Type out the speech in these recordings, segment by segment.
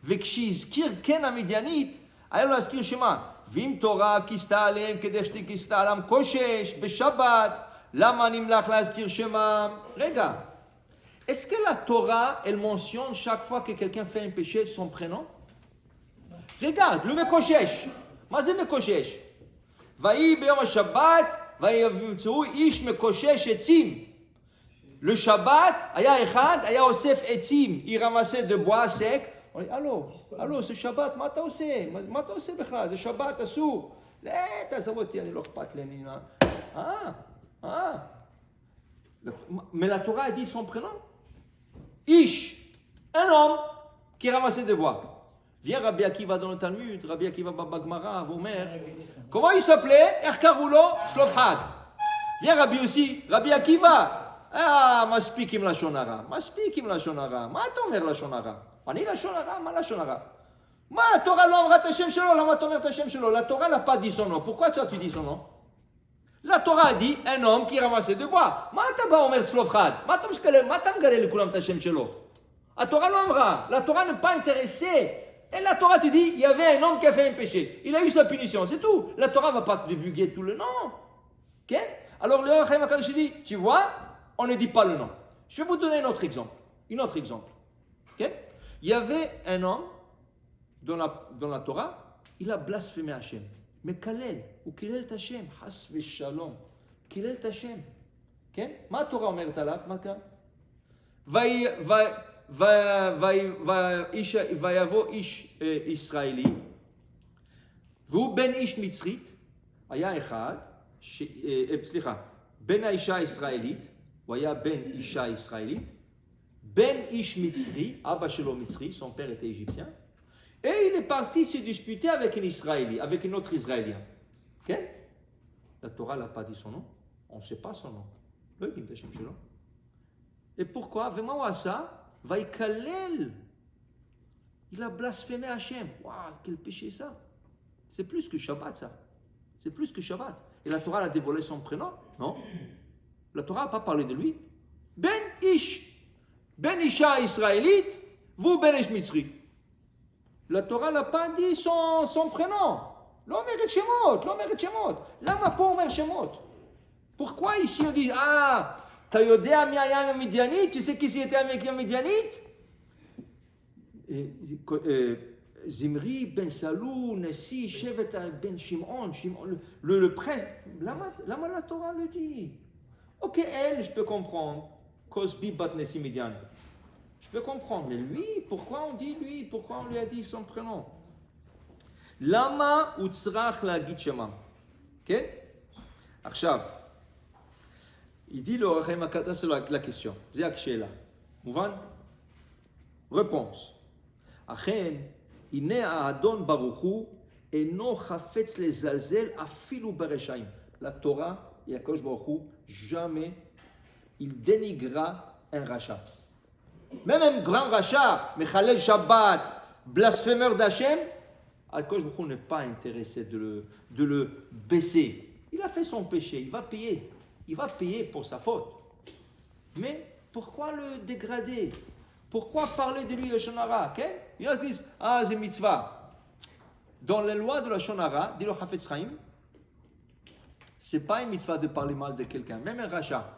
וכשהזכיר כן המדיינית, היה לו להזכיר שמה? ואם תורה כיסתה עליהם כדי שתכיסתה עליהם קושש בשבת, למה נמלך להזכיר שמם? רגע, est-ce que la Torah, elle mentionne chaque fois que quelqu'un fait un péché son prénom? Regarde, le מקושש. מה זה מקושש? ויהי ביום השבת, וימצאו איש מקושש עצים. Le Shabbat, היה אחד, היה אוסף עצים, il ramassait de bois sec. On dit, allô, זה שבת, מה אתה עושה? מה אתה עושה בכלל? זה שבת, אסור. לא, תעזוב אותי, אני לא אכפת לי, אני... Mais la Torah a dit son prénom. Ish, un homme qui ramassait des bois. Vient Rabbi Akiva dans le Talmud, Rabbi Akiva Babagmara, Vomer. Comment il s'appelait? Erkaroulo, Slofhad. Vient Rabbi aussi, Rabbi Akiva. מספיק עם לשון הרע. מספיק עם לשון הרע. מה אתה אומר לשון הרע? אני לשון הרע? מה לשון הרע? מה, התורה לא אמרה את השם שלו? למה אתה אומר את השם שלו? La Torah n'a pas dit son nom. Pourquoi toi tu dis son nom? La Torah a dit un homme qui ramassait de bois. מה אתה בא אומר צלופחד? מה אתה מגלה לכולם את השם שלו? התורה לא אמרה. La Torah n'est pas intéressée. Et la Torah te dit, il y avait un homme qui a fait un péché. Il a eu sa punition, c'est tout. La Torah ne va pas divulguer tout le nom. Okay? Alors, le Rachel Makadosh dit, tu vois, on ne dit pas le nom. Je vais vous donner un autre exemple. Okay? Il y avait un homme dans la Torah, il a blasphémé Hachem. Mais Kalel, ou Kilel Tashem, Has Veshalom, Kilel Tashem. Okay? Ma Torah אומרת עליו, מה כאן? ויבוא איש ישראלי, והוא בן איש מצרית, היה אחד, בן האישה הישראלית, הוא היה בן אישה ישראלית, בן איש מצרי, אבא שלו מצרי, son père était égyptien, et il est parti se disputer avec un Israélien, avec un autre Israélien. Okay? La Torah n'a pas dit son nom, on ne sait pas son nom. לא יודעים את השם שלו. Et pourquoi? ומה הוא עשה? ויקלל. Il a blasphémé Hachem. Waouh, quel péché ça. C'est plus que Shabbat ça. C'est plus que Shabbat. Et la Torah a dévoilé son prénom? Non. La Torah n'a pas parlé de lui. Ben Ish. Ben Isha israélite, vous Ben Ish Mitzri. La Torah n'a pas dit son prénom. לא אומרת שמות, לא אומרת שמות. למה פה אומר שמות? Pourquoi ici on dit, אתה יודע מי היה עם המדיינית? Tu sais qui c'était avec המדיינית? זמרי בן סלו, נשיא שבט בן שמעון, le prince. למה la Torah le dit? Ok, elle, je peux comprendre. Cosbi bat Nessi Midian. Je peux comprendre, mais lui, pourquoi on dit lui? Pourquoi on lui a dit son prénom? למה הוא צריך להגיד שמם? כן? עכשיו, il dit le Rachem Akata, c'est la question. C'est la Mouvan? Réponse. Achen, הנה האדון ברוך הוא אינו חפץ לזלזל אפילו ברשעים. La Torah, et Akadosh Baruch Hu, jamais il dénigrera un rachat. Même un grand rachat, Mechalel Shabbat, blasphémeur d'Hachem, Akadosh Baruch Hu n'est pas intéressé de le baisser. Il a fait son péché, il va payer. Il va payer pour sa faute. Mais pourquoi le dégrader? Pourquoi parler de lui le Shonara? Okay? Il y en a qui disent, c'est mitzvah. Dans les lois de la Shonara, dit le Chafetz Chaim, c'est pas une mitzvah de parler mal de quelqu'un, même un rachat.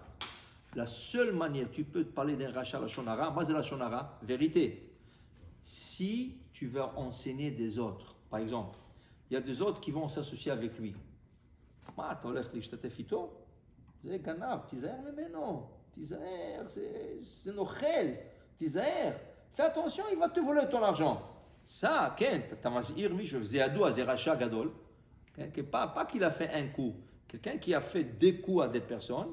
La seule manière tu peux parler d'un rachat la Shonara, moi c'est la Shonara, vérité. Si tu veux enseigner des autres, par exemple, il y a des autres qui vont s'associer avec lui. מה אתה הולך להשתתף איתו? זה גנב, תיזהר ממנו, תיזהר, זה נוכל, תיזהר. Fais attention, il va te voler ton argent. Ça, כן, אתה מזהיר מישהו, זה ידוע, זה רשע גדול. Pas qu'il a fait un coup, quelqu'un qui a fait deux coups à des personnes,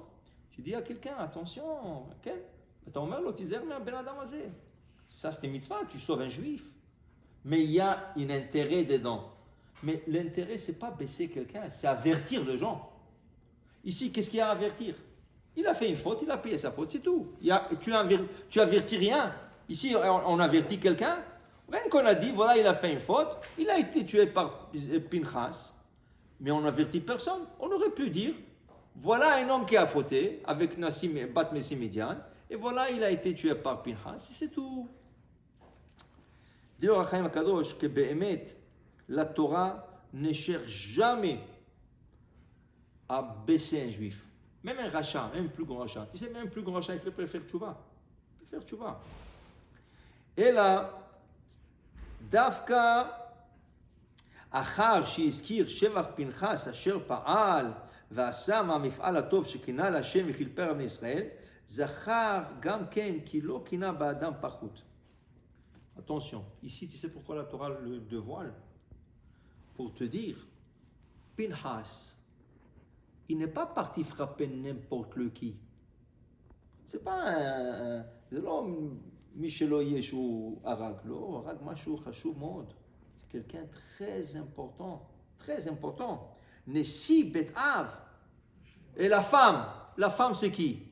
tu dis à quelqu'un, attention, כן, אתה אומר לו, תיזהר מהבן אדם הזה. Ça, c'est une mitzvah, tu sauves un juif. Mais il y a un intérêt dedans. Mais l'intérêt, ce n'est pas baisser quelqu'un, c'est avertir les gens. Ici, qu'est-ce qu'il y a à avertir? Il a fait une faute, il a payé sa faute, c'est tout. Tu avertis rien. Ici, on avertit quelqu'un. Rien qu'on a dit, voilà, il a fait une faute, il a été tué par Pinchas, mais on n'avertit personne. On aurait pu dire, voilà un homme qui a fauté avec Bat Messi Midian, et voilà, il a été tué par Pinchas, c'est tout. dit le Rachaim Akadosh que Be'emet, la Torah ne cherche jamais à baisser un juif. Même un rachat, même un plus grand rachat. Tu sais, même un plus grand rachat, il peut faire tchouva. Il peut faire tchouva. Et là, Davka, אחר שהזכיר שבח פנחס אשר פעל ועשה מהמפעל הטוב שכינה להשם וכלפר על בני ישראל, זכר גם כן כי לא כינה באדם פחות. Attention, ici tu sais pourquoi la Torah le dévoile? Pour te dire, Pinhas, il n'est pas parti frapper n'importe qui. C'est pas un... זה לא מי שלא יהיה שהוא הרג, לא, הרג משהו חשוב מאוד. Quelqu'un très important, très important. Nessi Bet Av. Et la femme c'est qui?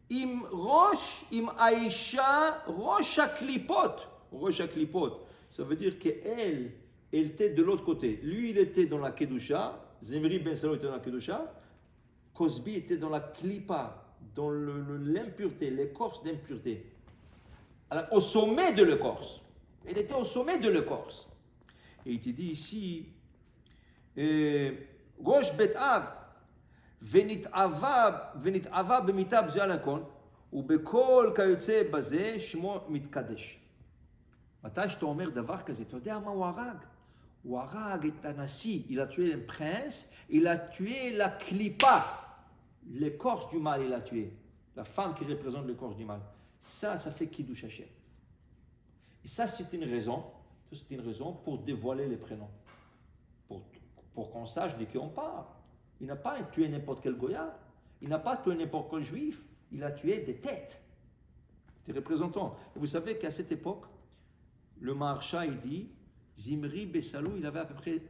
Im Rosh, im Aisha, Rosh HaKlipot. Rosh HaKlipot. Ça veut dire qu'elle était de l'autre côté. Lui, il était dans la Kedusha. Zimri Ben Salo était dans la Kedusha. Cosbi était dans la Klipa, dans l'impureté, l'écorce d'impureté. Alors, au sommet de l'écorce. Elle était au sommet de l'écorce. Et il te dit ici, Rosh Bet Av, ונתאווה במיטה בזויה לקון, ובכל כיוצא בזה שמו מתקדש. מתי שאתה אומר דבר כזה, אתה יודע מה הוא הרג? הוא הרג את הנשיא, il a tué un prince, il a tué la klipa, l'écorce du mal, il a tué. La femme qui représente l'écorce du mal. Ça fait Kiddush Hashem. Et ça, c'est une raison pour dévoiler les prénoms. Pour qu'on sache de qui on parle. Il n'a pas tué n'importe quel goya. Il n'a pas tué n'importe quel juif. Il a tué des têtes, des représentants. Et vous savez qu'à cette époque, le Maharsha, il dit, Zimri Bessalou, il avait à peu près,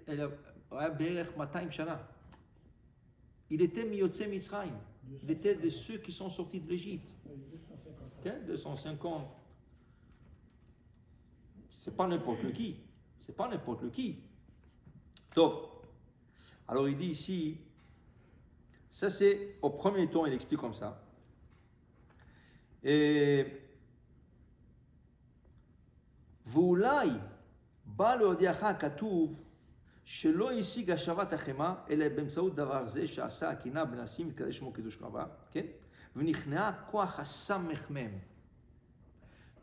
il était Miyotse Mitzrayim. Il était de ceux qui sont sortis de l'Égypte. 250. C'est pas n'importe qui. C'est pas n'importe qui. Donc, alors il dit ici, ça c'est au premier temps, il explique comme ça. Et ואולי בא להודיעך הכתוב שלא השיג השבת החמה אלא באמצעות דבר זה שעשה הקינה בנשיא מתקדש שמו קידוש רבה, כן? ונכנעה כוח הסמ"ם.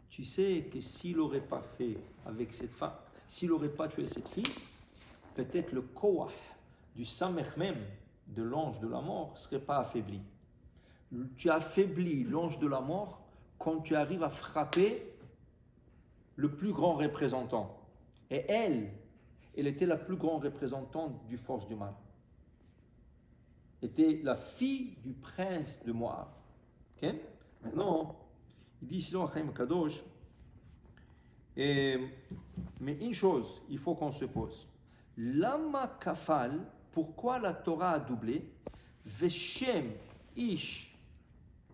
Tu sais que s'il n'aurait pas fait avec cette femme, s'il n'aurait pas tué cette fille, peut-être le koach du samechmem, de l'ange de la mort, ne serait pas affaibli. Tu affaiblis l'ange de la mort quand tu arrives à frapper le plus grand représentant. Et elle était la plus grande représentante du force du mal. Elle était la fille du prince de Moab. Okay? Maintenant, il dit sinon, Chaim Kadosh, mais une chose, il faut qu'on se pose. Lama kafal, pourquoi la Torah a doublé? Veshem ish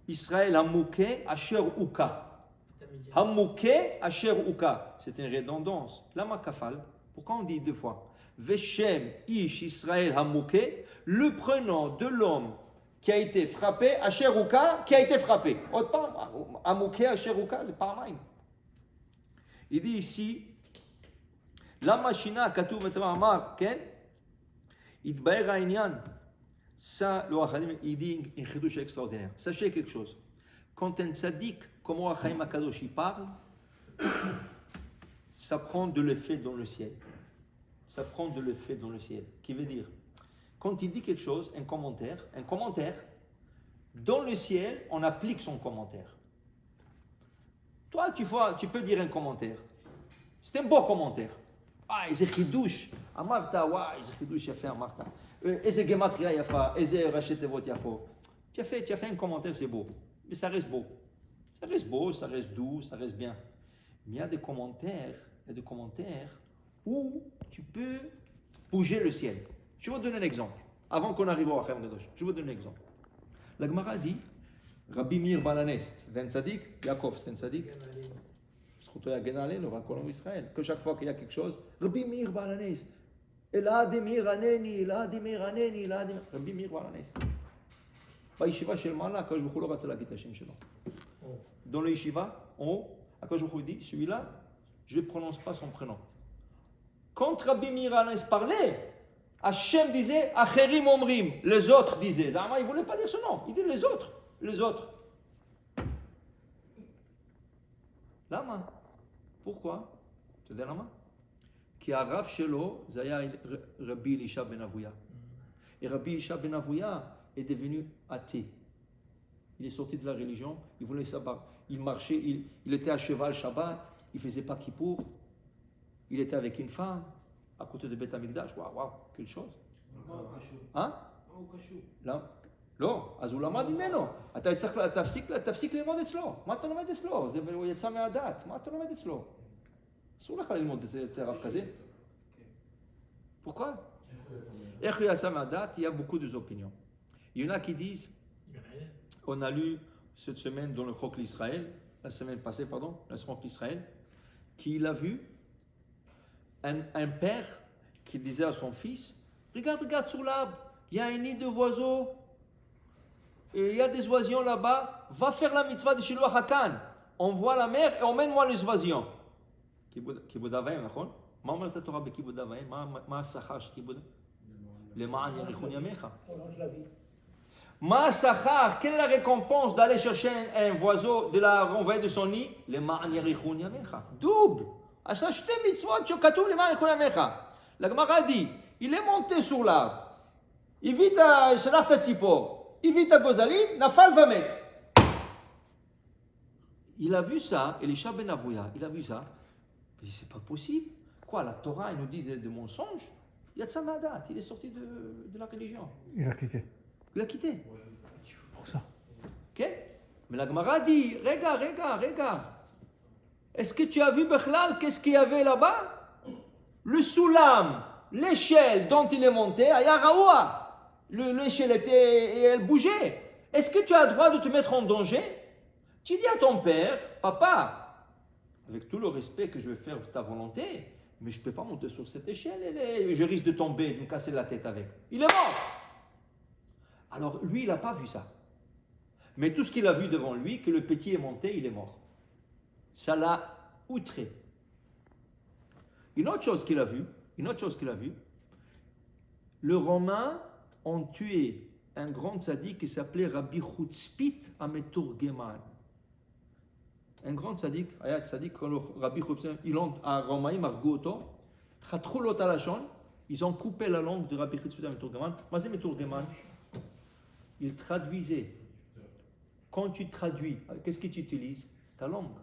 Israël hamouké asher uka. Hamouké asher uka. C'est une redondance. Lama kafal, pourquoi on dit deux fois? Veshem ish Israël hamouké, le prénom de l'homme qui a été frappé, asher uka, qui a été frappé. Hamouké asher uka, c'est pas mal. Il dit ici, la machina katuv etama amar, ken, itbaer ha'inyan. Ça, le Rachaim, il dit une chidouche extraordinaire. Sachez quelque chose. Quand un tzaddik, comme le Rachaim Akadosh, il parle, ça prend de l'effet dans le ciel. Ça prend de l'effet dans le ciel. Qui veut dire, quand il dit quelque chose, un commentaire, dans le ciel, on applique son commentaire. Toi, tu peux dire un commentaire. C'est un beau commentaire. Ah, איזה חידוש. אמרת, וואי, איזה חידוש יפה אמרת. איזה גמטריה יפה, איזה ראשי תיבות יפות. Tu as fait un commentaire, c'est beau. Mais ça reste beau. Ça reste beau, ça reste doux, ça reste bien. Mais il y a des commentaires où tu peux bouger le ciel. Je vais vous donner un exemple. Avant qu'on arrive au Achem Gadosh, je vais vous donner un exemple. La Gemara dit, Rabbi Meir Balanes, c'est un tzaddik, Yaakov, c'est un tzaddik. Que chaque fois qu'il y a quelque chose, Rabbi Meir Balanes, Rabbi Meir Balanes. בישיבה של מעלה, הקדוש ברוך הוא לא רצה להגיד את השם שלו. Dans le yeshiva, en haut, הקדוש ברוך הוא dit, celui-là, je ne prononce pas son prénom. Quand Rabbi Meir Hanès parlait, Hachem disait Acherim Omrim, les autres disaient. Zama, il ne voulait pas dire son nom, il dit les autres, les autres. Lama. Pourquoi? Tu dis lama? Qui a Rav Shelo, Zaya Rabbi Elisha ben Avouya. Et Rabbi Elisha ben Avouya est devenu athée. Il est sorti de la religion, il voulait savoir. Il marchait, il était à cheval Shabbat, il ne faisait pas Kippour. Il était avec une femme à côté de Beth Amikdash. Waouh, quelle chose. Hein? Là. לא, אז הוא למד ממנו. אתה צריך תפסיק ללמוד אצלו. מה אתה לומד אצלו? הוא יצא מהדת. מה אתה לומד אצלו? אסור לך ללמוד אצל רב כזה. Pourquoi? איך הוא יצא מהדת? Il y a beaucoup d'opinions. Il y en a qui disent, on a lu cette semaine dans le Chok l'Israël, la semaine passée, pardon, le Chok l'Israël, qu'il a vu un père qui disait à son fils, regarde sur l'arbre, il y a un nid de oiseaux, et il y a des oisillons là-bas, va faire la mitzvah de Shiloh Hakan. On voit la mer et emmène-moi les oisillons. כיבוד אב ואם, נכון? מה אומרת התורה בכיבוד אב ואם? מה השכר של כיבוד? למען יאריכון ימיך. מה השכר? Quelle est la récompense d'aller chercher un oiseau, de la renvoyer de son nid? למען יאריכון ימיך. double. עשה שתי מצוות שכתוב למען יאריכון ימיך. לגמרא dit, il est monté sur l'arbre. Il vit à שלח את הציפור. Il vit à Gozalim, Nafal va mettre. Il a vu ça, Elisha ben Avouya, il a vu ça. Il dit, c'est pas possible. Quoi, la Torah, elle nous dit de mensonges? Il y a de ça Madat, il est sorti de la religion. Il a quitté. Il a quitté. Pour ça. Ok? Mais la Gemara dit, regarde. Est-ce que tu as vu Bechlal, qu'est-ce qu'il y avait là-bas? Le soulam, l'échelle dont il est monté, à Yaraoua. L'échelle était, et elle bougeait. Est-ce que tu as le droit de te mettre en danger? Tu dis à ton père, papa, avec tout le respect que je vais faire ta volonté, mais je ne peux pas monter sur cette échelle, je risque de tomber, de me casser la tête avec. Il est mort. Alors lui, il n'a pas vu ça. Mais tout ce qu'il a vu devant lui, que le petit est monté, il est mort. Ça l'a outré. Une autre chose qu'il a vue, le Romain ont tué un grand tzaddik qui s'appelait Rabbi Chutzpit Ameturgeman. Un grand tzaddik, Rabbi Chutzpit, ils ont à Romaïm, Argoto, Chatrulot Alashon, ils ont coupé la langue de Rabbi Chutzpit Ameturgeman. Mazé Meturgeman, il traduisait. Quand tu traduis, qu'est-ce que tu utilises? Ta langue.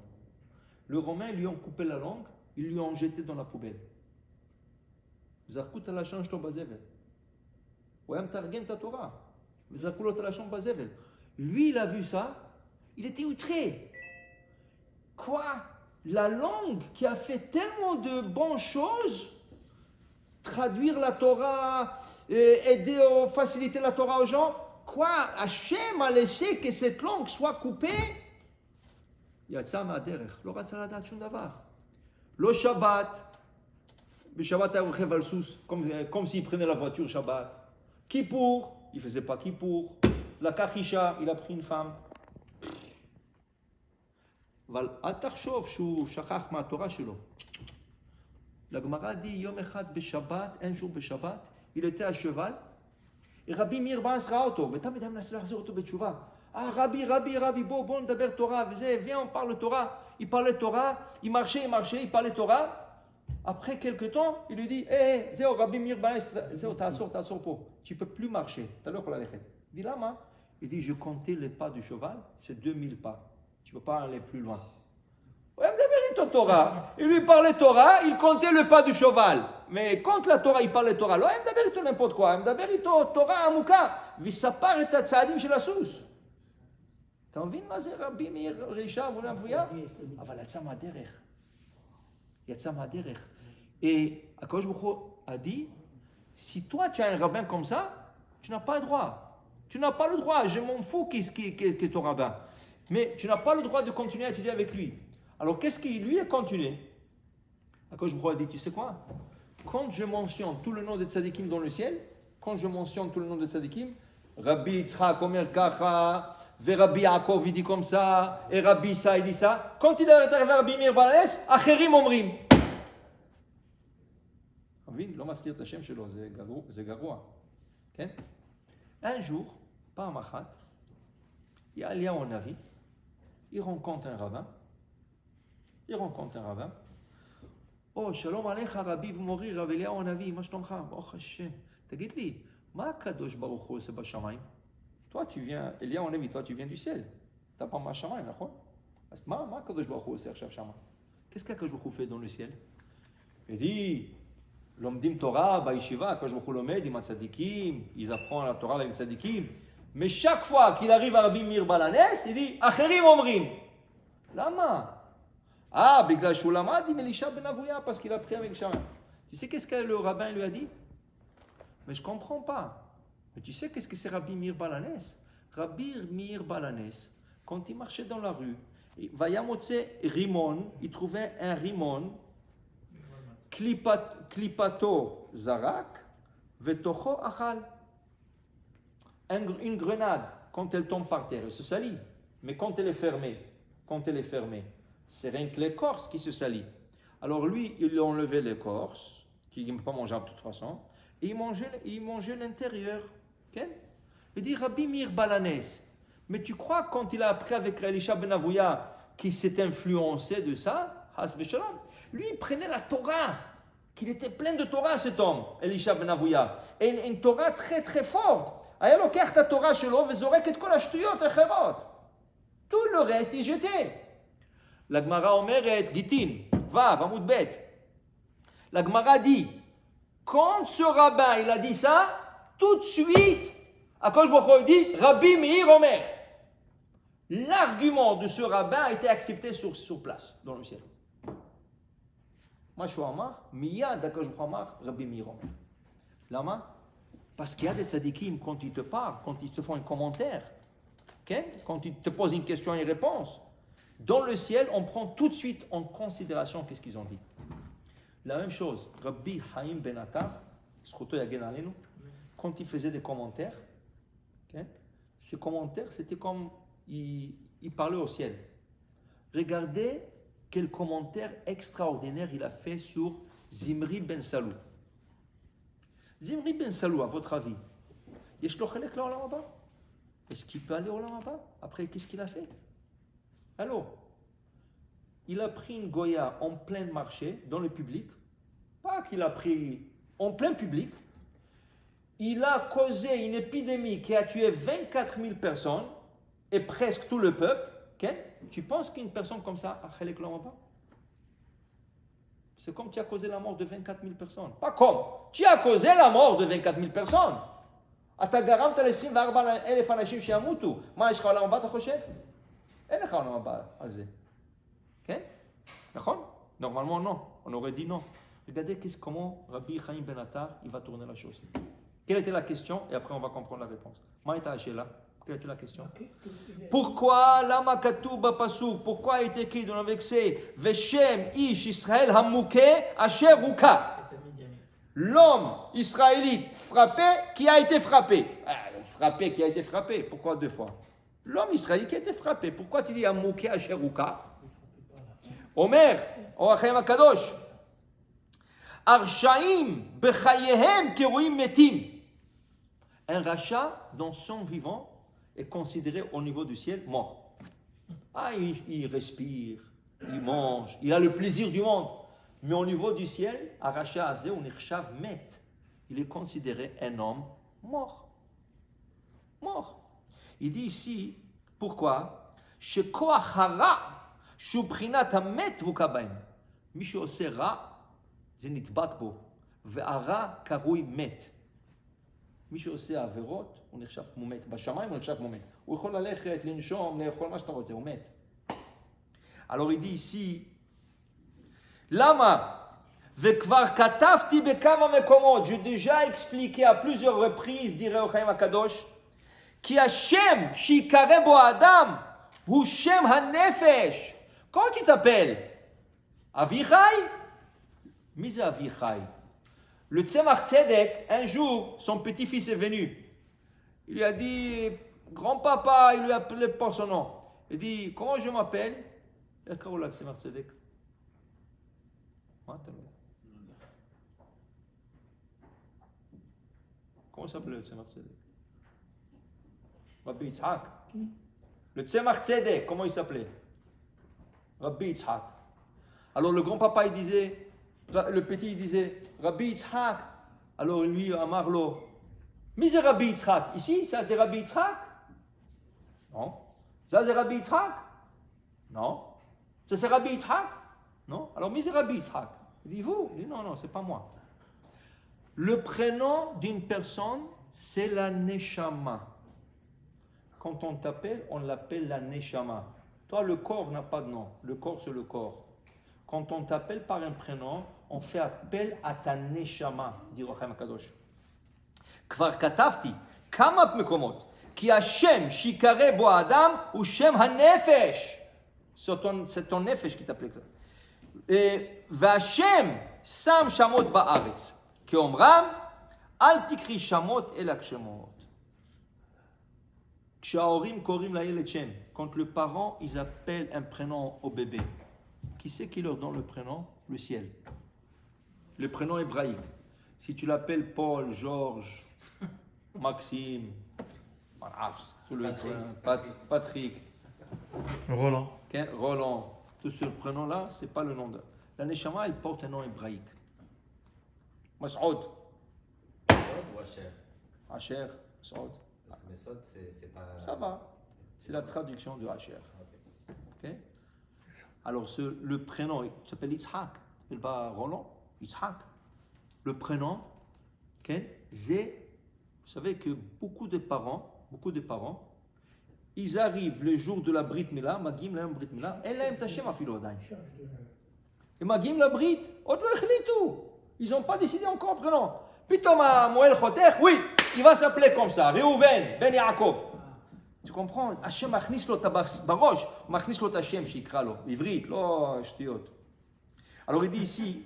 Le Romain lui ont coupé la langue, ils lui ont jeté dans la poubelle. Zarkut Alashon, je t'en bazevel. Lui, il a vu ça, il était outré. Quoi? La langue qui a fait tellement de bonnes choses, traduire la Torah, aider à faciliter la Torah aux gens, quoi? Hachem a laissé que cette langue soit coupée. Yatsa ma'derech, lo ratza ladat shum davar. Lo Shabbat, le Shabbat a rechev al sous, comme s'il prenait la voiture Shabbat. Kippour, il ne faisait pas Kippour. La Kachisha, il a pris une femme. אבל אל תחשוב שהוא שכח מהתורה שלו. לגמרא dit יום אחד בשבת, un jour בשבת, il était à cheval, et Rabbi Meir Hanès ראה אותו, ותמיד היה מנסה להחזיר אותו בתשובה. רבי, בוא נדבר תורה, וזה, viens, on parle Torah. Il parlait Torah, il marchait, il parlait Torah. Après quelques temps, il lui dit, Zéo, Rabbi Meir Hanès, Zéo, t'assors פה. Tu ne peux plus marcher. Il dit, lama. Il dit, je comptais les pas du cheval, c'est 2000 pas. Tu ne peux pas aller plus loin. Il lui parlait Torah, il comptait le pas du cheval. Mais quand la Torah, il parlait Torah, il מדבר איתו n'importe quoi. il מדבר איתו תורה עמוקה, ויספר את הצעדים של הסוס. אתה מבין מה זה רבי מאיר רישה ולאבויה? אבל יצא מהדרך. Et הקדוש ברוך הוא a dit, si toi tu as un rabbin comme ça, tu n'as pas le droit. Tu n'as pas le droit, je m'en fous qu'est-ce que ton rabbin. Mais tu n'as pas le droit de continuer à étudier avec lui. Alors qu'est-ce qu'il lui a continué? Akadosh Baruch Hu a dit, tu sais quoi? Quand je mentionne tout le nom de tzadikim dans le ciel, Rabbi Yitzhak Omer Kacha, et Rabbi Yaakov il dit comme ça, et Rabbi ça il dit ça. Quand il est arrivé à Rabbi Meir Balanes, Acherim Omrim. לא מזכיר את השם שלו, זה גרוע. כן? Un jour, פעם אחת, il y a Eliyahu Navi, il rencontre un rabbin. Oh, שלום עליך רבי ומורי, רב אליהו הנביא, מה שלומך? ברוך השם. תגיד לי, מה הקדוש ברוך הוא עושה בשמיים? Toi, tu viens, Eliyahu הנביא, toi, tu viens du ciel. T'as pas מהשמיים, נכון? אז מה הקדוש ברוך הוא עושה עכשיו שמה? Qu'est-ce qu'הקדוש ברוך הוא fait dans le ciel? Il dit, לומדים תורה בישיבה, הקדוש ברוך הוא לומד עם הצדיקים, ils apprennent la Torah avec les tzadikim, mais chaque fois qu'il arrive à Rabbi Meir Balanes, il dit, אחרים אומרים. למה? בגלל שהוא למד עם אלישע בן אבויה, parce qu'il a pris avec Shaman. Tu sais qu'est-ce que le rabbin lui a dit? Mais je ne comprends pas. Mais tu sais qu'est-ce que c'est Rabbi Meir Balanes? Rabbi Meir Balanes, quand il marchait dans la rue, Vayamotse Rimon, il trouvait un rimon, Klipato Zarak, Vetocho Achal. Une grenade, quand elle tombe par terre, elle se salit. Mais quand elle est fermée, c'est rien que l'écorce qui se salit. Alors lui, il a enlevé l'écorce, qui n'est pas mangeable de toute façon, et il mangeait l'intérieur. Okay? Il dit, Rabbi Meir Balanes, mais tu crois quand il a appris avec Elisha ben Avouya qu'il s'est influencé de ça, lui il prenait la Torah, qu'il était plein de Torah cet homme, Elisha ben Avouya, et une Torah très très forte. היה לוקח את התורה שלו וזורק את כל השטויות האחרות. tout le reste il jetait. La Gemara אומרת, גיטין, ו' עמוד ב', la Gemara dit, quand ce rabbin il a dit ça, tout de suite, הקדוש ברוך הוא dit, Rabbi Meir Omer. L'argument de ce rabbin a été accepté sur place, dans le ciel. משהו אמר, מיד הקדוש ברוך הוא אמר, Rabbi Meir Omer. למה? Parce qu'il y a des tzadikim, quand ils te parlent, quand ils te font un commentaire, okay? Quand ils te posent une question et une réponse, dans le ciel, on prend tout de suite en considération qu'est-ce qu'ils ont dit. La même chose, Rabbi Haim Ben Attar, quand il faisait des commentaires, okay? Ces commentaires, c'était comme il parlait au ciel. Regardez quel commentaire extraordinaire il a fait sur Zimri Ben Salou. Zimri Ben Salou, à votre avis, est-ce qu'il peut aller au Olam Haba? Après, qu'est-ce qu'il a fait? Alors, il a pris une goya en plein marché, dans le public, pas qu'il a pris en plein public, il a causé une épidémie qui a tué 24 000 personnes et presque tout le peuple. Okay? Tu penses qu'une personne comme ça a chelek l'Olam Haba? C'est comme tu as causé la mort de 24 000 personnes. Pas comme. Tu as causé la mort de 24 000 personnes. אתה גרמת ל-24,000 אנשים שימותו. מה, יש לך עולם הבא, אתה חושב? אין לך עולם הבא על זה. כן? נכון? Normalement, non. On aurait dit non. Regardez comment Rabbi Chaim Ben Attar, il va tourner la chose. Quelle était la question? Et après, on va comprendre la réponse. מה הייתה השאלה? Quelle était la question? Pourquoi lama katuv bapasuk? Pourquoi a été écrit dans le verset Veshem ish Israël hamouké asher ruka? L'homme israélite frappé qui a été frappé. Frappé qui a été frappé. Pourquoi deux fois? L'homme israélite qui a été frappé. Pourquoi tu dis hamouké asher ruka? Omer, Orachem Akadosh. Arshaim bechayehem keruim metim. Un rachat dans son vivant est considéré au niveau du ciel mort. Il respire, il mange, il a le plaisir du monde. Mais au niveau du ciel, Aracha Azeh ou Nirchav Met, il est considéré un homme mort. Mort. Il dit ici, pourquoi? Shekoach hara, shubrinat hamet vukabaim. Mishu ose ra, זה נדבק בו, והרע קרוי מת. מי שעושה עבירות, הוא נחשב כמו מת. בשמיים הוא נחשב כמו מת. הוא יכול ללכת, לנשום, לאכול מה שאתה רוצה, הוא מת. Alors il dit ici, למה? וכבר כתבתי בכמה מקומות, j'ai déjà expliqué à plusieurs reprises, dirait אוחיים הקדוש, כי השם שיקרא בו האדם, הוא שם הנפש. Quand tu t'appelles אביחי, Mise Avichai. Le Tzemach Tzedek, un jour, son petit-fils est venu. Il lui a dit, Grand-papa, il lui appelait par son nom. Il dit, comment je m'appelle? Il a Karola Tzemach Tzedek. Comment s'appelait le Tzemach Tzedek? Rabbi Yitzhak. Le Tzemach Tzedek, comment il s'appelait? Rabbi Yitzhak. Alors le grand-papa, il disait, le petit, il disait, Rabbi Yitzhak. Alors lui, Amarlo, mais c'est Rabbi Yitzhak. Ici, ça c'est Rabbi Yitzhak? Non. Ça c'est Rabbi Yitzhak? Non. Ça c'est Rabbi Yitzhak? Non. Alors, mais c'est Rabbi Yitzhak. Il dit, vous? Il dit, non, non, c'est pas moi. Le prénom d'une personne, c'est la Neshama. Quand on t'appelle, on l'appelle la Neshama. Toi, le corps n'a pas de nom. Le corps, c'est le corps. Quand on t'appelle par un prénom, on fait appel à ta Neshama, dit Rachem Akadosh. Kvar katavti, kama mekomot, ki Hashem shikare bo adam ou Shem hanefesh. C'est ton nefesh qui t'appelle. Et Vashem sam shamot ba'aretz. Ki omram, al tikri shamot el akshemot. Kshaorim korim la'el et Shem. Quand le parent, ils appellent un prénom au bébé. Qui c'est qui leur donne le prénom? Le ciel. Le prénom hébraïque. Si tu l'appelles Paul, Georges, Maxime, Patrick, Roland. Roland, tout ce prénom-là, ce n'est pas le nom de. La Neshama, elle porte un nom hébraïque. Masoud. Ou Asher? Asher, Masoud. Parce que Mesod, c'est pas. Ça va. C'est la traduction de Asher. Okay. Alors, le prénom, il s'appelle Yitzhak. Il s'appelle pas Roland, Yitzhak. Le prénom, c'est. Vous savez que beaucoup de parents, ils arrivent le jour de la Brit Mila, Magim la Brit Mila, elle aime Tachem afilo Odain. Et Magim la Brit, ils n'ont pas décidé encore un prénom. Pitom à Moël Choter, oui, il va s'appeler comme ça, Reuven, Ben Yaakov. Tu comprends? Hashem machnis lo barosh, machnis lo Hashem shikra lo, ivrit, lo shtiot. Alors il dit ici,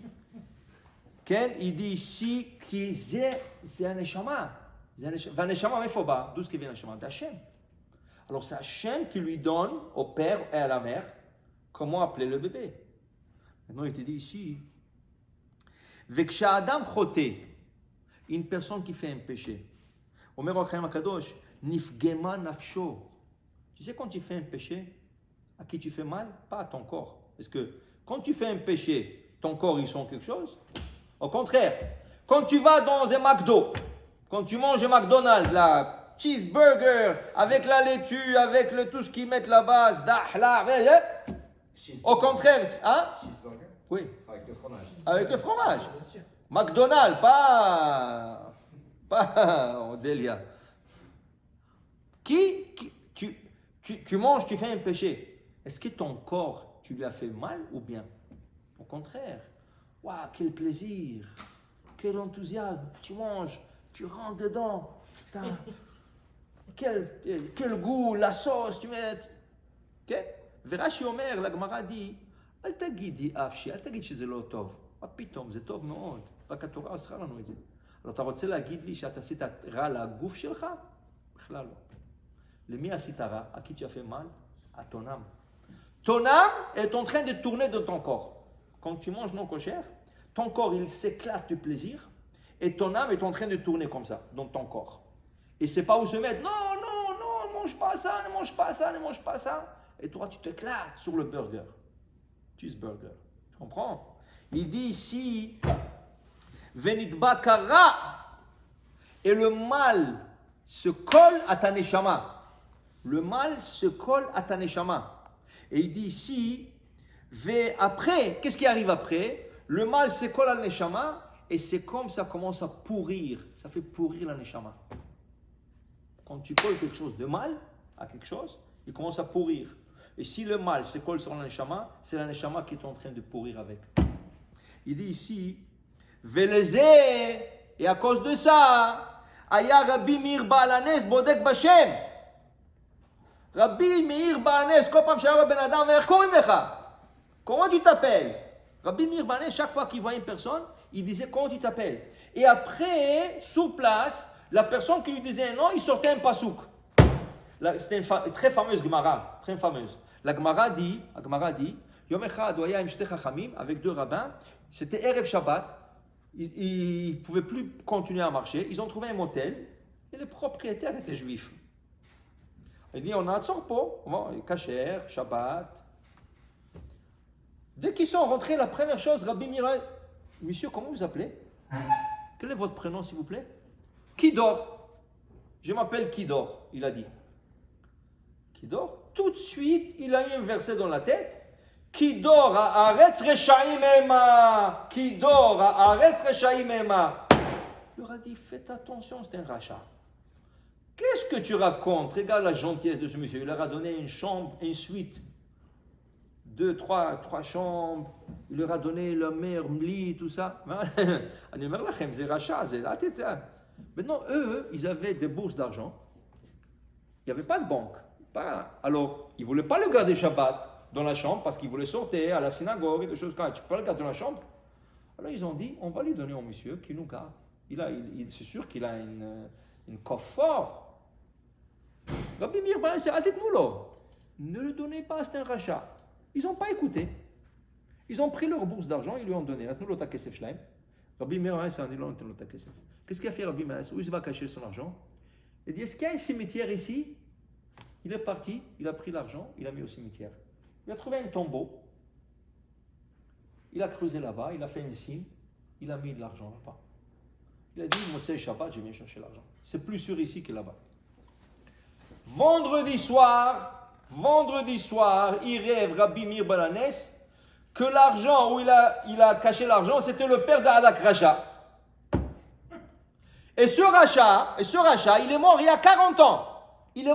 il dit ici que c'est un neshama. Vaneshama, mais faut pas. D'où ce qui vient Neshama? d'Hachem. Alors c'est Hachem qui lui donne au père et à la mère comment appeler le bébé. Maintenant il te dit ici, Veksha Adam chote, une personne qui fait un péché. Omer Rachem Akadosh, nifgema nafsho. Tu sais quand tu fais un péché, à qui tu fais mal? Pas à ton corps. Parce que quand tu fais un péché, ton corps il sent quelque chose. Au contraire, quand tu vas dans un McDo, quand tu manges un McDonald's, la cheeseburger, avec la laitue, avec tout ce qu'ils mettent là-bas, au contraire, hein? Cheeseburger? Oui. Avec le fromage. Avec le fromage. McDonald's, pas Delia. Tu manges, tu fais un péché. Est-ce que ton corps, tu lui as fait mal ou bien? Au contraire. Waouh, quel plaisir, quel enthousiasme. Tu manges. Tu rentres dedans, quel goût, la sauce, tu mets. Verashi Omer, la Gemara dit, אל תגידי אפשי, אל תגיד שזה לא טוב. מה פתאום, זה טוב מאוד. רק התורה אסרה לנו את זה. אבל אתה רוצה להגיד לי שאתה עשית רע לגוף שלך? בכלל לא. למי עשית רע? À qui tu as fait mal? À ton âme. Ton âme est en train de tourner dans ton corps. Quand tu manges non kosher, ton corps il s'éclate de plaisir. Et ton âme est en train de tourner comme ça, dans ton corps. Et c'est pas où se mettre. Non, non, non, ne mange pas ça, ne mange pas ça, ne mange pas ça. Et toi, tu t'éclates sur le burger. Cheeseburger. Tu comprends? Il dit ici, Venitba kara. Et le mal se colle à ta neshama. Le mal se colle à ta neshama. Et il dit ici, après, qu'est-ce qui arrive après? Le mal se colle à la neshama. Et c'est comme ça commence à pourrir. Ça fait pourrir la neshama. Quand tu colles quelque chose de mal à quelque chose, il commence à pourrir. Et si le mal se colle sur la neshama, c'est la neshama qui est en train de pourrir avec. Il dit ici, Velezé, et à cause de ça, Aya Rabbi Meir Ba'alanes Bodek Bashem. Rabbi Meir Ba'alanes, כל פעם שהיה בן אדם, איך קוראים לך? Comment tu t'appelles? Rabbi Meir Ba'alanes, chaque fois qu'il voyait une personne, il disait comment tu t'appelles. Et après, sur place, la personne qui lui disait un nom, il sortait un pasouk. C'était une très fameuse Gemara, très fameuse. La Gemara dit, Yom Echad Oya Im Shtei Chachamim, avec deux rabbins, c'était Erev Shabbat, ils ne pouvaient plus continuer à marcher, ils ont trouvé un motel, et le propriétaire était juif. Il dit, on a un sorpo, Kacher, Shabbat. Dès qu'ils sont rentrés, la première chose, Rabbi Mira, monsieur, comment vous appelez? Quel est votre prénom, s'il vous plaît? Kidor. Je m'appelle Kidor, il a dit. Kidor, tout de suite, il a eu un verset dans la tête. Kidor haaretz reshaim ema. Kidor haaretz reshaim ema. Il leur a dit, faites attention, c'est un rachat. Qu'est-ce que tu racontes? Regarde la gentillesse de ce monsieur. Il leur a donné une chambre, une suite. 2, 3 chambres. Il leur a donné le meilleur lit, tout ça. Maintenant, eux, ils avaient des bourses d'argent. Il n'y avait pas de banque. Alors, ils ne voulaient pas le garder Shabbat dans la chambre parce qu'ils voulaient sortir à la synagogue et des choses comme ça. Tu peux le garder dans la chambre? Alors, ils ont dit, on va lui donner au monsieur qui nous garde. C'est sûr qu'il a une coffre fort. Rabbi Meir ben c'est ne le donnez pas, c'est un rachat. Ils n'ont pas écouté. Ils ont pris leur bourse d'argent, ils lui ont donné. Rabbi Meir c'est un dilon. Qu'est-ce qu'il a fait Rabbi Meir? Où il va cacher son argent? Il dit, est-ce qu'il y a un cimetière ici? Il est parti, il a pris l'argent, il a mis au cimetière. Il a trouvé un tombeau. Il a creusé là-bas, il a fait un signe, il a mis de l'argent là-bas. Il a dit, Motsei Shabbat, je viens chercher l'argent. C'est plus sûr ici que là-bas. Vendredi soir, il rêve Rabbi Meir Balanes que l'argent où il a caché l'argent, c'était le père d'Adak Racha. Et ce rachat, il est mort il y a 40 ans. Il est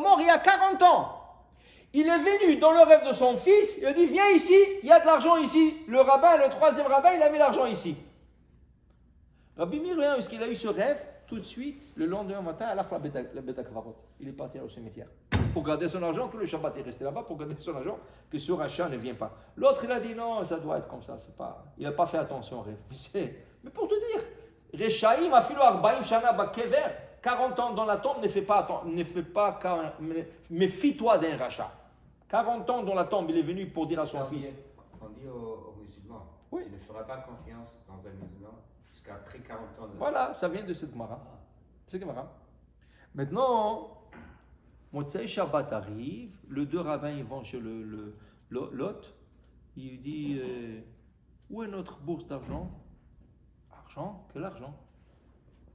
venu dans le rêve de son fils, il a dit, viens ici, il y a de l'argent ici. Le rabbin, le troisième rabbin, il a mis l'argent ici. Rabbi Meir, est-ce qu'il a eu ce rêve? Tout de suite, le lendemain matin, la bête akvarot. Il est parti au cimetière. Pour garder son argent, tout le Shabbat est resté là-bas pour garder son argent, que ce rachat ne vient pas. L'autre, il a dit non, ça doit être comme ça. Il n'a pas fait attention au rêve. Mais pour te dire, Rechaim a filo arbaim shana bakever, 40 ans dans la tombe, méfie-toi d'un rachat. 40 ans dans la tombe, il est venu pour dire à son fils. On dit aux musulmans, oui. Tu ne feras pas confiance dans un musulman jusqu'après 40 ans de... Voilà, ça vient de cette Gemara. C'est Gemara. Maintenant, Motsei Shabbat arrive, les deux rabbins ils vont chez l'hôte, il dit où est notre bourse d'argent? Argent? Quel argent?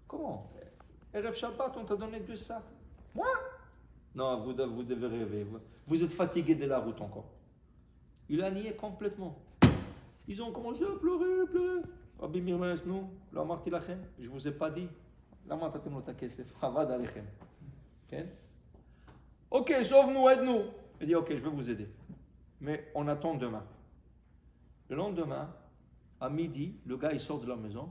Comment? Erev Shabbat, on t'a donné que ça. Moi? Non, vous devez rêver. Vous êtes fatigué de la route encore. Il a nié complètement. Ils ont commencé à pleurer. Rabbi Meir nous, la marti lachem, je vous ai pas dit. La matatem lo takesef, chavad alechem. Ok, sauve-nous, aide-nous. Il dit, ok, je vais vous aider. Mais on attend demain. Le lendemain, à midi, le gars il sort de la maison,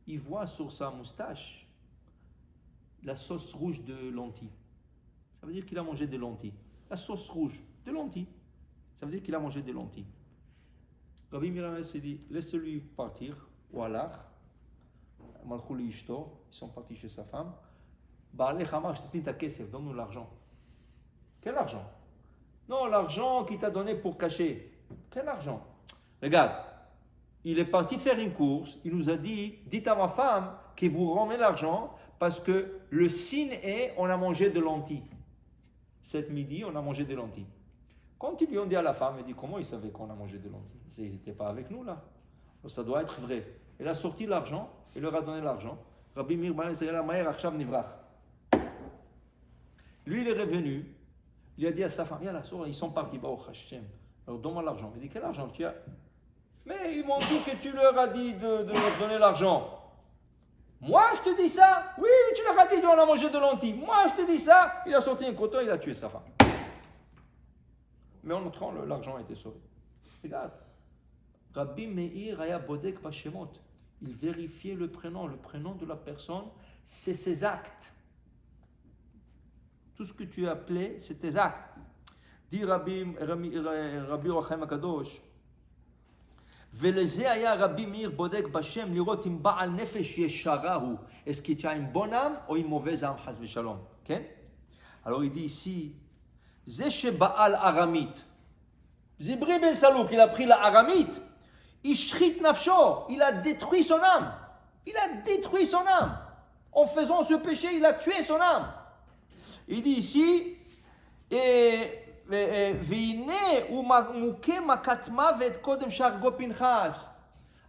il voit sur sa moustache la sauce rouge de lentilles. Ça veut dire qu'il a mangé des lentilles. La sauce rouge de lentilles. Ça veut dire qu'il a mangé des lentilles. Rabbi Meir s'est dit, laisse-lui partir. Ou alors, ils sont partis chez sa femme. Donne-nous l'argent. Quel argent? Non, l'argent qu'il t'a donné pour cacher. Quel argent? Regarde, il est parti faire une course. Il nous a dit, dites à ma femme que vous rendez l'argent parce que le signe est, on a mangé de lentilles. Cet midi, on a mangé des lentilles. Quand ils lui ont dit à la femme, elle dit, comment ils savaient qu'on a mangé des lentilles? Ils n'étaient pas avec nous là. Donc, ça doit être vrai. Elle a sorti l'argent, elle leur a donné l'argent. Rabbi Meir ben la Maher Achav Nivrach. Lui, il est revenu. Il a dit à sa femme, ils sont partis. Alors donne-moi l'argent. Il dit, quel argent tu as? Mais ils m'ont dit que tu leur as dit de leur donner l'argent. Moi, je te dis ça? Oui, tu leur as dit qu'on a mangé de lentilles. Moi, je te dis ça. Il a sorti un couteau, il a tué sa femme. Mais en entrant, l'argent a été sauvé. Regarde. Rabbi Meir aya bodek bashemot. Il vérifiait le prénom. Le prénom de la personne, c'est ses actes. Tout ce que tu as appelé, c'est tes actes. Dit Rabbi Yochaim Akadosh. ולזה היה רבי מאיר בודק בשם לראות אם בעל נפש ישרה הוא. Est-ce qu'il y a une bonne âme ou une mauvaise âme, חס ושלום? כן? Alors il dit ici, Zeshe Baal Aramite. Zimri ben Salouk, il a pris la Aramite. Ishrit Nafsho, il a détruit son âme. Il a détruit son âme. En faisant ce péché, il a tué son âme. Il dit ici,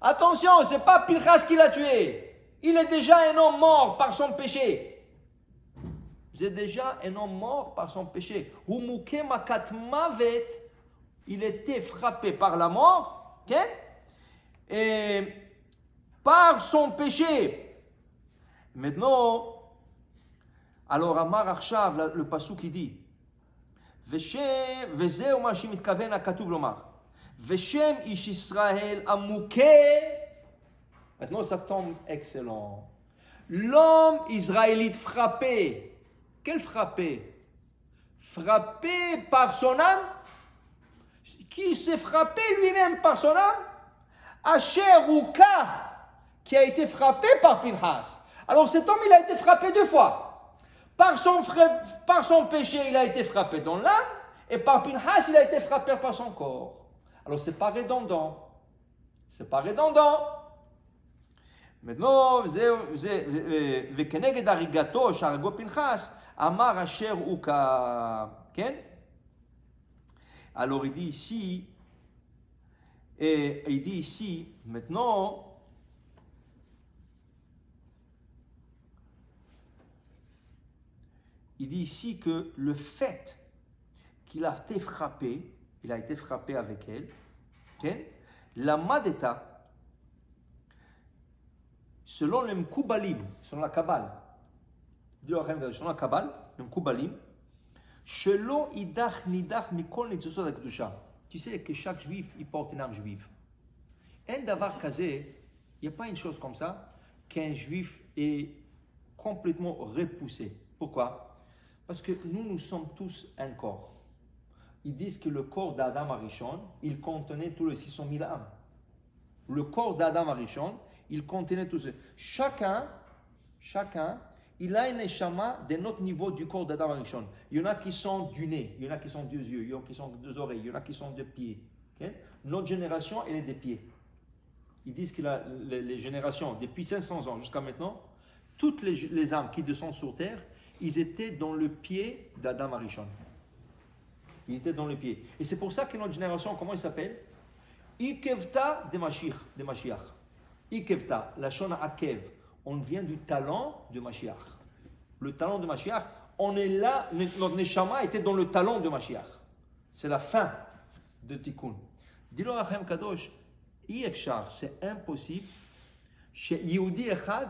attention, ce n'est pas Pinchas qui l'a tué. Il est déjà un homme mort par son péché. C'est déjà un homme mort par son péché. Il était frappé par la mort, okay? Et par son péché. Maintenant, alors Amar Arshav, le pasuk qui dit, וזהו מה שמתכוון הכתוב לומר, ושם איש ישראל המוכה, maintenant ça tombe excellent, l'homme israélite frappé, quel frappé? Frappé par son âme, qui s'est frappé lui-même par son âme, Asher Uka, qui a été frappé par Pinchas. Alors cet homme il a été frappé deux fois. Par son péché, il a été frappé dans l'âme, et par Pinchas, il a été frappé par son corps. Alors, c'est pas redondant. C'est pas redondant. Maintenant, וכנגד הריגתו שהרגו פנחס, אמר אשר הוא כן? Alors, il dit ici, maintenant, il dit ici que le fait qu'il a été frappé, il a été frappé avec elle, okay? La Madeta, selon le Mkoubalim, selon la Kabbale, selon la Kabbale, le Mkoubalim, Shelo idach nidach mikol nitzosot hakdusha. Tu sais que chaque juif, il porte une âme juive. Un davar kazé, il n'y a pas une chose comme ça, qu'un juif est complètement repoussé. Pourquoi? Parce que nous sommes tous un corps. Ils disent que le corps d'Adam Arishon, il contenait tous les 600 000 âmes. Le corps d'Adam Arishon, il contenait tous ces... Chacun, il a une neshama de notre niveau du corps d'Adam Arishon. Il y en a qui sont du nez, il y en a qui sont deux yeux, il y en a qui sont deux oreilles, il y en a qui sont deux pieds. Okay? Notre génération, elle est des pieds. Ils disent que les générations, depuis 500 ans jusqu'à maintenant, toutes les âmes qui descendent sur terre, ils étaient dans le pied d'Adam Arishon. Ils étaient dans le pied. Et c'est pour ça que notre génération, comment il s'appelle? Ikevta de Mashiach. Ikevta, la shona akev. On vient du talent de Mashiach. Le talent de Mashiach, on est là, notre neshama était dans le talent de Mashiach. C'est la fin de Tikkun. Dis-le à Achem Kadosh, Yefshar, c'est impossible. Chez Yehudi Echad,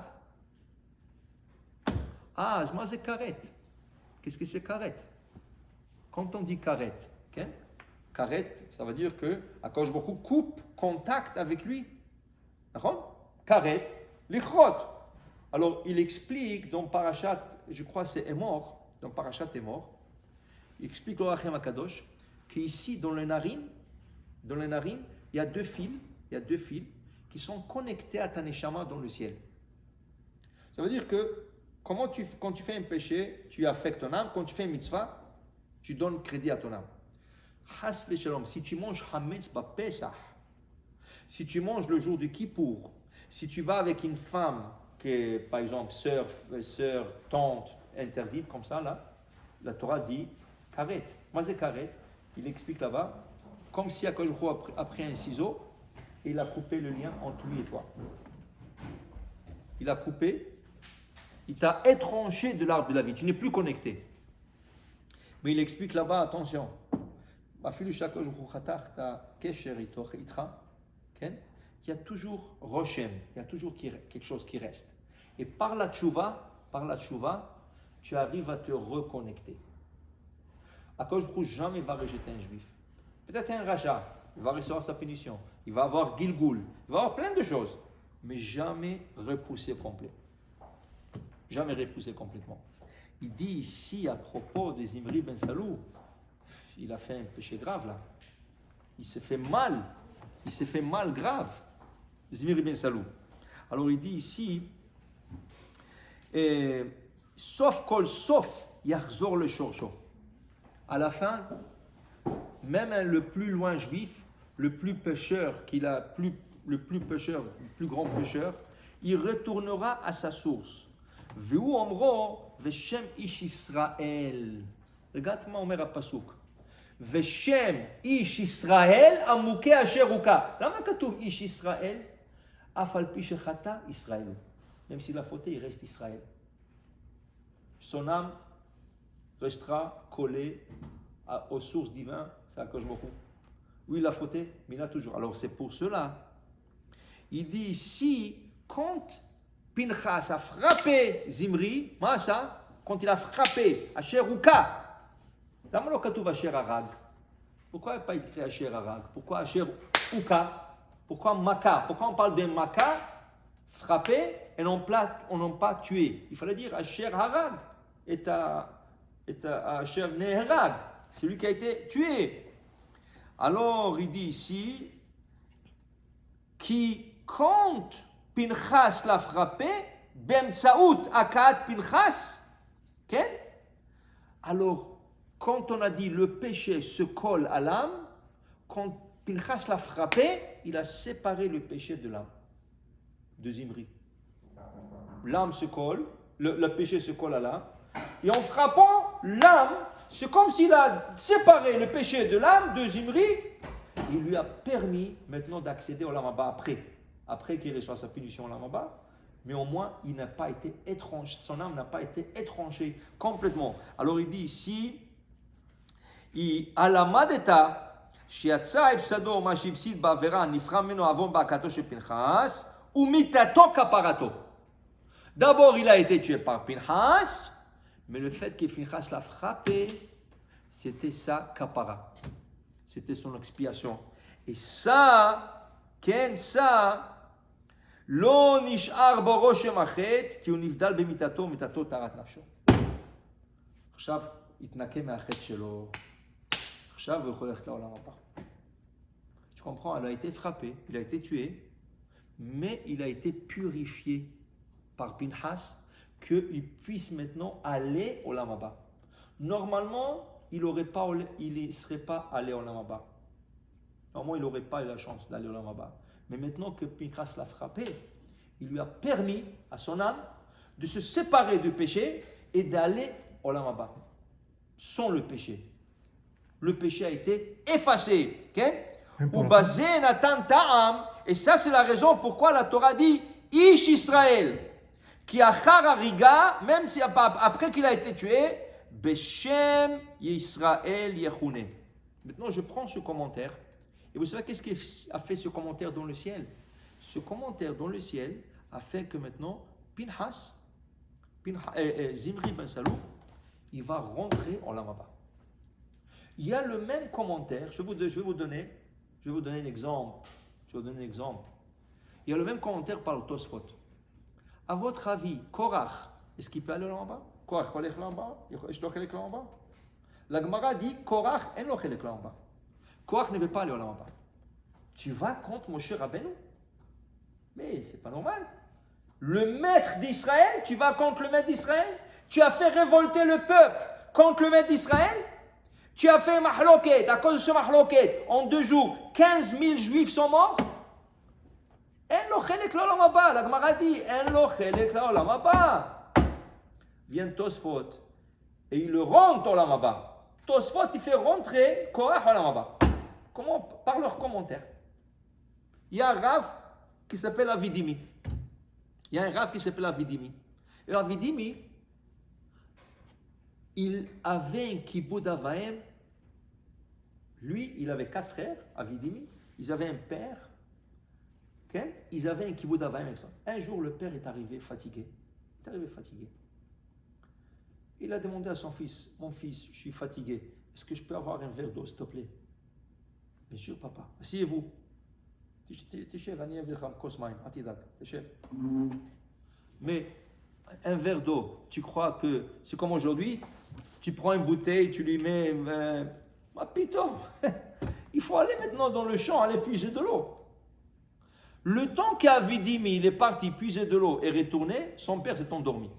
ah, Zma c'est karet. Qu'est-ce que c'est karet? Quand on dit karet, okay? Karet, ça veut dire que Akadosh Baruch Hu coupe contact avec lui. D'accord? Karet, lichrot. Alors, il explique dans Parashat, je crois que c'est Emor, dans Parashat Emor, il explique au Achem Akadosh qu'ici, dans les narines, il y a deux fils qui sont connectés à ta neshama dans le ciel. Ça veut dire que quand tu fais un péché, tu affectes ton âme. Quand tu fais une mitzvah, tu donnes crédit à ton âme. Has v'shalom, si tu manges hametz b'Pesach, si tu manges le jour du Kippour, si tu vas avec une femme qui est, par exemple, sœur, tante, interdite, comme ça, là, la Torah dit karet. Moi, c'est karet. Il explique là-bas, comme si Akadosh Baruch Hu a pris un ciseau et il a coupé le lien entre lui et toi. Il a coupé. Il t'a étranché de l'arbre de la vie. Tu n'es plus connecté. Mais il explique là-bas, attention. Il y a toujours Roshem, il y a toujours quelque chose qui reste. Et par la tchouva, tu arrives à te reconnecter. Akadosh Baruch Hu jamais va rejeter un juif. Peut-être un raja, il va recevoir sa punition. Il va avoir Gilgul, il va avoir plein de choses. Mais jamais repoussé complet. Jamais repoussé complètement. Il dit ici à propos de Zimri ben Salou, il a fait un péché grave là. Il s'est fait mal grave, Zimri ben Salou. Alors il dit ici, sauf kol sauf Yachzor le Shorcho. À la fin, même le plus loin juif, le plus pécheur, le plus grand pécheur, il retournera à sa source. Veu omro veshem ish Israël. Regarde comment on met à pasuk. Veshem ish Israël amuke asher uka. Lama katuv ish Israël afal pi shechata Israël. Même s'il a fauté, il reste Israël. Son âme restera collée aux sources divines, c'est Akadosh Baruch Hu. Oui, il a fauté, mais il a toujours. Alors c'est pour cela, il dit ici, quand Pinchas a frappé Zimri, ça, quand il a frappé Asher Uka, lama lo katuv Asher Harag? Pourquoi il n'a pas écrit Asher Harag? Pourquoi Asher Uka? Pourquoi Maka? Pourquoi on parle de Maka, frappé, et non pas tué? Il fallait dire Asher Harag et Asher Neherag, celui qui a été tué. Alors il dit ici, qui quand Pinchas l'a frappé, Bemtsaout Akat Pinchas, okay? Alors quand on a dit le péché se colle à l'âme, quand Pinchas l'a frappé, il a séparé le péché de l'âme, de Zimri. L'âme se colle, le péché se colle à l'âme, et en frappant l'âme, c'est comme s'il a séparé le péché de l'âme de Zimri. Il lui a permis maintenant d'accéder au Lamaba après qu'il reçoit sa punition au Lamaba, mais au moins il n'a pas été étrange, son âme n'a pas été étrangée complètement. Alors il dit ici, Alamadeta, Shiatsa Efsado, Mashivsid Bavera, Niframeno Avon Bakato chez Pinchas, ou Mitato Kaparato. D'abord il a été tué par Pinchas, mais le fait que Pinchas l'a frappé, c'était sa kapara. C'était son expiation. Et ça, lo nish'ar boro shemachet, ki hu nivdal bemitato, mitato tarat nafsho. עכשיו, התנקה מהחטא שלו. עכשיו הוא יכול ללכת לעולם הבא. Tu comprends? Il a été frappé, il a été tué, mais il a été purifié par Pinchas, qu'il puisse maintenant aller au Lamaba. Normalement, il ne serait pas allé au Lamaba. Normalement, il n'aurait pas eu la chance d'aller au Lamaba. Mais maintenant que Pinchas l'a frappé, il lui a permis à son âme de se séparer du péché et d'aller au Lamaba, sans le péché. Le péché a été effacé. Okay? Et ça, c'est la raison pourquoi la Torah dit Ish Israël. Qui a Harariga, même si après qu'il a été tué, Beshem Yisraël Yechune. Maintenant, je prends ce commentaire. Et vous savez qu'est-ce qui a fait ce commentaire dans le ciel? Ce commentaire dans le ciel a fait que maintenant, Zimri ben Salou, il va rentrer en Lamaba. Il y a le même commentaire. Je vais vous donner un exemple. Il y a le même commentaire par le Tosfot. À votre avis, Korach, est-ce qu'il peut aller là-bas? Korach, est-ce là-bas? La Gemara dit, Korach, là-bas. Korach ne veut pas aller là-bas. Tu vas contre Moshe Rabbeinu? Mais c'est pas normal. Le maître d'Israël, tu vas contre le maître d'Israël? Tu as fait révolter le peuple contre le maître d'Israël? Tu as fait mahloket, à cause de ce mahloket, en 2 jours, 15 000 juifs sont morts? En lo chelek l'olam haba. La Gemara dit, en lo chelek l'olam haba. Vient Tosfot et il le rentre au olam haba. Tosfot, il fait rentrer Korach au olam haba. Comment? Par leur commentaire. Il y a un Rav qui s'appelle Avidimi. Et Avidimi, il avait un kibbutz avaim. Lui, il avait 4 frères, Avidimi. Ils avaient un père. Okay? Ils avaient un kibbutz avaim avec ça. Un jour, le père est arrivé fatigué. Il a demandé à son fils, mon fils, je suis fatigué. Est-ce que je peux avoir un verre d'eau, s'il te plaît? Bien sûr, papa. Asseyez-vous. Mais un verre d'eau, tu crois que c'est comme aujourd'hui? Tu prends une bouteille, tu lui mets... Pito, il faut aller maintenant dans le champ, aller puiser de l'eau. Le temps qu'Avidimi, il est parti puiser de l'eau et retourné, son père s'est endormi.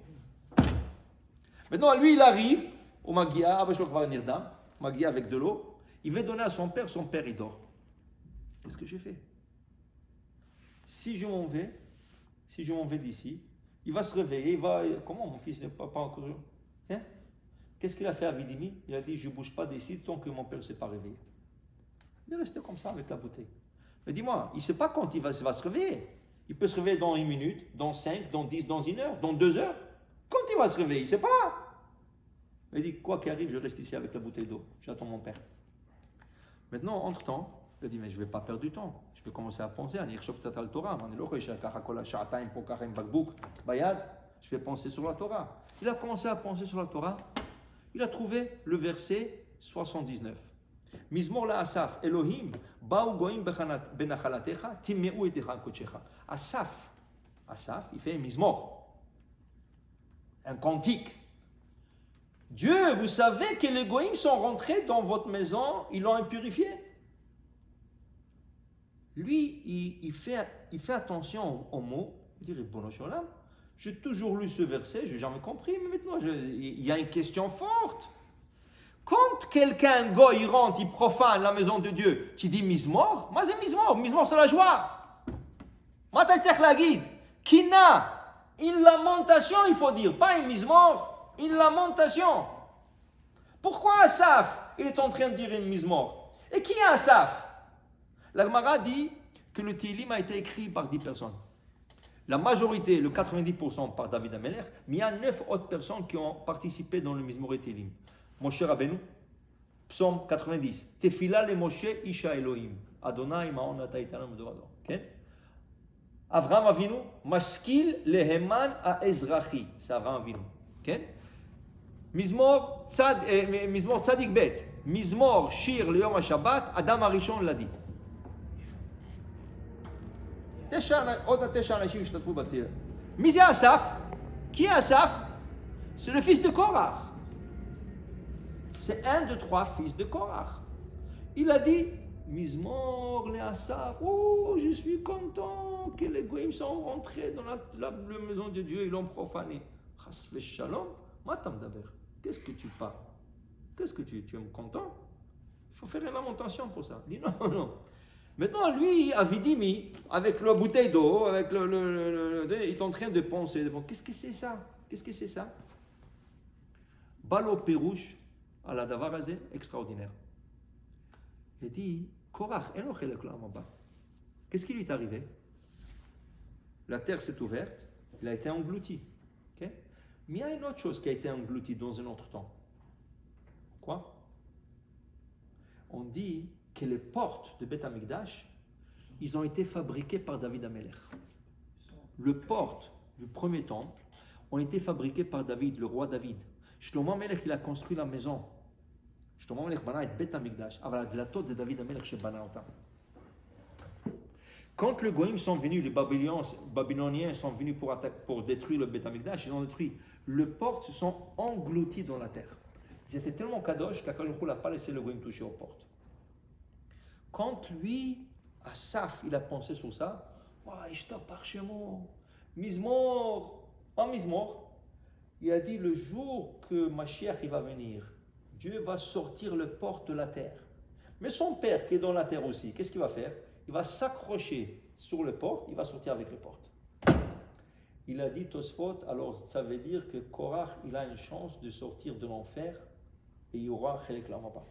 Maintenant, lui, il arrive, au Magia, Abba Shlo Kvar Nirdam, Magia avec de l'eau, il veut donner à son père il dort. Qu'est-ce que j'ai fait? Si je m'en vais d'ici, il va se réveiller, il va... Comment mon fils n'est pas encore... Hein? Qu'est-ce qu'il a fait à Vidimi? Il a dit, je ne bouge pas d'ici tant que mon père ne s'est pas réveillé. Il est resté comme ça avec la bouteille. Mais dis-moi, il ne sait pas quand il va se réveiller. Il peut se réveiller dans 1 minute, dans 5, dans 10, dans 1 heure, dans 2 heures. Quand il va se réveiller, il ne sait pas. Il dit, quoi qu'il arrive, je reste ici avec la bouteille d'eau. J'attends mon père. Maintenant, entre-temps, il a dit, mais je ne vais pas perdre du temps. Je vais commencer à penser, je vais penser sur la Torah. Il a commencé à penser sur la Torah. Il a trouvé le verset 79. Mizmor la Asaf, Elohim, Ba'u goim benachalatecha, timmeu et kochecha. Asaf, il fait un Mizmor, un cantique. Dieu, vous savez que les goïms sont rentrés dans votre maison, ils l'ont impurifié. Lui, il fait attention aux mots. Il dit, Ribono shel olam, j'ai toujours lu ce verset, je n'ai jamais compris, mais maintenant, il y a une question forte. Quand quelqu'un, un goy, il rentre, il profane la maison de Dieu, tu dis Mizmor? Mais c'est Mizmor, Mizmor c'est la joie. Matatzech la guide, Kina, une lamentation, il faut dire, pas une Mizmor, une lamentation. Pourquoi Asaf, il est en train de dire une Mizmor? Et qui est Asaf? La Gemara dit que le Tehillim a été écrit par 10 personnes. La majorité, le 90% par David Ameler, mais il y a 9 autres personnes qui ont participé dans le Mizmor et Tehillim. Moshe Rabbeinu, Psaume 90. Tefila le Moshe Isha Elohim. Adonai Ma'on Ata Itanam Dorador. Avraham Avinu, Maskil le Heman a Ezrachi. C'est Avraham Avinu. Mizmor Tzadik Bet. Mizmor Shir le Yom HaShabbat. Adam Arishon l'a dit. עוד 9 אנשים השתתפו בתפילה. מי זה אסף? Qui est Asaf? C'est le fils de Korach. C'est un de 3 fils de Korach. Il a dit, Mizmor le Asaf, oh, je suis content que les goïms sont rentrés dans la maison de Dieu, ils l'ont profané. Chas v'shalom, matam daber. Qu'est-ce que tu parles? Qu'est-ce que tu es content? Il faut faire une lamentation pour ça. Il dit non. Maintenant, lui, à Vidimi, avec la bouteille d'eau, avec il est en train de penser, qu'est-ce que c'est ça? Qu'est-ce que c'est ça? Balo Perouche, à la Davarazé, extraordinaire. Il dit, Korach, qu'est-ce qui lui est arrivé? La terre s'est ouverte, il a été englouti. Okay? Mais il y a une autre chose qui a été engloutie dans un autre temps. Quoi? On dit que les portes de Beth Amikdash, ils ont été fabriquées par David Ameler. Les portes du premier temple ont été fabriquées par David, le roi David. Shlomo Amelech, il a construit la maison. Shlomo Amelech bana et Beth Amikdash. Aval la tot c'est David Amelech chez bana otam. Quand les Goïms sont venus, les Babyloniens sont venus pour détruire le Beth Amikdash, ils ont détruit. Les portes se sont englouties dans la terre. Ils étaient tellement kadosh qu'Akadosh n'a pas laissé le Goïm toucher aux portes. Quand lui, Asaf, il a pensé sur ça, Mizmor, il a dit le jour que Mashiach il va venir, Dieu va sortir les portes de la terre. Mais son père qui est dans la terre aussi, qu'est-ce qu'il va faire? Il va s'accrocher sur les portes, il va sortir avec les portes. Il a dit Tosfot, alors ça veut dire que Korach, il a une chance de sortir de l'enfer et il y aura Chelek Lamaba.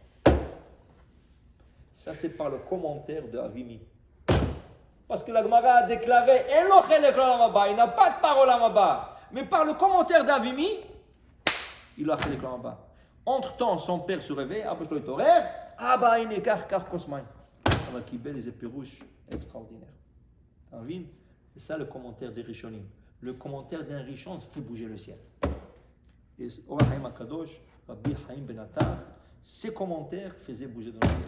Ça, c'est par le commentaire de Avimi. Parce que la Gemara a déclaré il n'a pas de parole à Maba. Mais par le commentaire d'Avimi, il a fait les Maba. Entre-temps, son père se réveille, qui belle les épirouches extraordinaires. C'est ça le commentaire des Rishonim. Le commentaire d'un Rishon, ça fait bouger le ciel. Et Orachaim Akadosh, Rabbi Haim Ben Attar, ses commentaires faisaient bouger dans le ciel.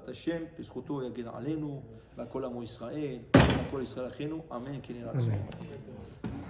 Hashem, que zchuto yagid aleinu, va kol amo Israël, va kol Israël achenu, amen, ken yirah.